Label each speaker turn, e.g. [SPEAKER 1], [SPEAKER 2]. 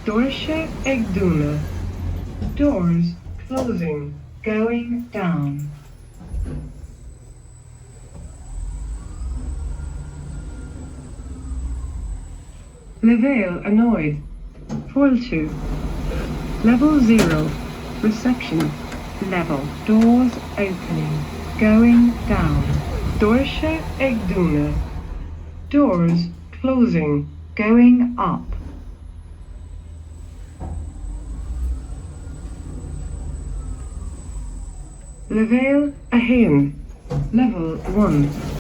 [SPEAKER 1] Dorsje ag duna. Doors closing, going down. Levail annoyed. Foil 2. Level 0. Reception. Level. Doors opening, going down. Dorsje ag duna. Doors closing, going up. Levail a hen. Level 1.